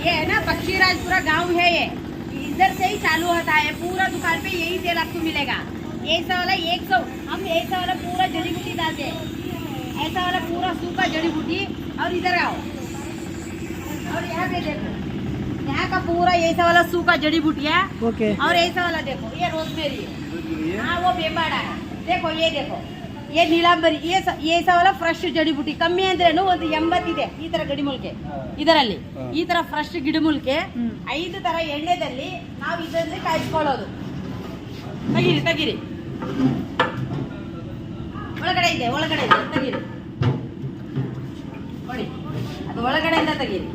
ये है ना बख्शीराजपुरा गांव है ये, इधर से ही चालू होता है। पूरा दुकान पे यही तेल आपको मिलेगा। ऐसा वाला 100, हम ऐसा वाला पूरा जड़ी बूटी डालते हैं, ऐसा वाला पूरा सूखा जड़ी बूटी। और इधर आओ, और यहाँ पे देखो, यहाँ का पूरा ऐसा वाला सूखा जड़ी बूटी है। ओके। और ऐसा वाला देखो, ये रोजमेरी है, हाँ वो बेबाड़ा है। देखो ये देखो, ये ನೀಲಾಂಬರಿ, ऐसा वाला ಫ್ರೆಶ್ ಜಡಿ ಬೂಟಿ ಕಮ್ಮಿ ಅಂದ್ರೇನು ಒಂದು 80 ಇದೆ ಈ ತರ ಗಿಡಮೂಲಿಕೆ ಇದರಲ್ಲಿ। ಈ ತರ ಫ್ರೆಶ್ ಗಿಡಮೂಲಿಕೆ 5 ತರ ಎಣ್ಣೆದಲ್ಲಿ ನಾವು ಇದನ್ನ ಕಾಯಿಸ್ಕೊಳ್ಳೋದು। ತೆಗೀರಿ ತೆಗೀರಿ, ಒಳಗಡೆ ಇದೆ ತೆಗೀರಿ ನೋಡಿ, ಅದು ಒಳಗಡೆಯಿಂದ ತೆಗೀರಿ।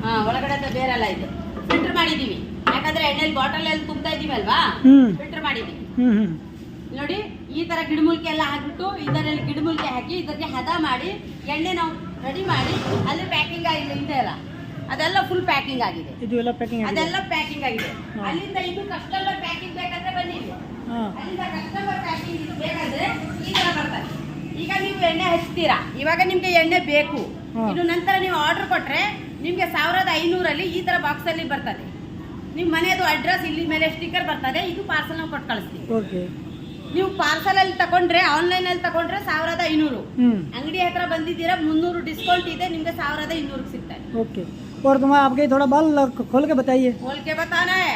ಹಾ ಒಳಗಡೆಯಿಂದ ಬೇರೆಲ್ಲ ಇದೆ, ಫಿಲ್ಟರ್ ಮಾಡಿದೀವಿ, ಯಾಕಂದ್ರೆ ಎಣ್ಣೆಲಿ ಬಾಟಲ್ ಅಲ್ಲಿ ತುಂಬ್ತಾ ಇದೀವಿ ಅಲ್ವಾ, ಫಿಲ್ಟರ್ ಮಾಡಿದೀವಿ ನೋಡಿ। ಈ ತರ ಗಿಡಮೂಲಿಕೆ ಎಲ್ಲ ಹಾಕ್ಬಿಟ್ಟು ಇದರಲ್ಲಿ ಗಿಡಮೂಲಿಕೆ ಹಾಕಿ ಇದಕ್ಕೆ ಹದ ಮಾಡಿ ಎಣ್ಣೆ ನಾವು ರೆಡಿ ಮಾಡಿ ಅಲ್ಲಿ ಪ್ಯಾಕಿಂಗ್ ಇದೆ ಅಲ್ಲ, ಅದೆಲ್ಲ ಫುಲ್ ಪ್ಯಾಕಿಂಗ್ ಆಗಿದೆ, ಅದೆಲ್ಲ ಪ್ಯಾಕಿಂಗ್ ಆಗಿದೆ। ಅಲ್ಲಿಂದ ಇನ್ನು ಕಸ್ಟಮರ್ ಪ್ಯಾಕಿಂಗ್ ಬೇಕಾದ್ರೆ ಬನ್ನಿ, ಅಲ್ಲಿಂದ ಕಸ್ಟಮರ್ ಪ್ಯಾಕಿಂಗ್ ಬೇಕಾದ್ರೆ ಈ ತರ ಬರ್ತಾರೆ। ಈಗ ನೀವು ಎಣ್ಣೆ ಹಚ್ತೀರಾ, ಇವಾಗ ನಿಮ್ಗೆ ಎಣ್ಣೆ ಬೇಕು, ಇನ್ನು ನಂತರ ನೀವು ಆರ್ಡರ್ ಕೊಟ್ರೆ ನಿಮ್ಗೆ 1500 ಈ ತರ ಬಾಕ್ಸ್ ಅಲ್ಲಿ ಬರ್ತದೆ। ನಿಮ್ ಮನೆಯದು ಅಡ್ರೆಸ್ ಇಲ್ಲಿ ಮೇಲೆ ಸ್ಟಿಕ್ಕರ್ ಬರ್ತದೆ, ಇದು ಪಾರ್ಸಲ್ ನಾವು ಕೊಟ್ಟು ಕಳಿಸ್ತೀವಿ। ನೀವು ಪಾರ್ಸಲ್ ಅಲ್ಲಿ ತಗೊಂಡ್ರೆ, ಆನ್ಲೈನ್ ಅಲ್ಲಿ ತಗೊಂಡ್ರೆ 1500, ಅಂಗಡಿ ಹತ್ರ ಬಂದಿದ್ದೀರಾ 300 ಡಿಸ್ಕೌಂಟ್ ಇದೆ, ನಿಮ್ಗೆ 1200 ಸಿಗ್ತದೆ। ओके। और तुम्हारा आपके थोड़ा बाल खोल के बताइए। खोल के बताना है,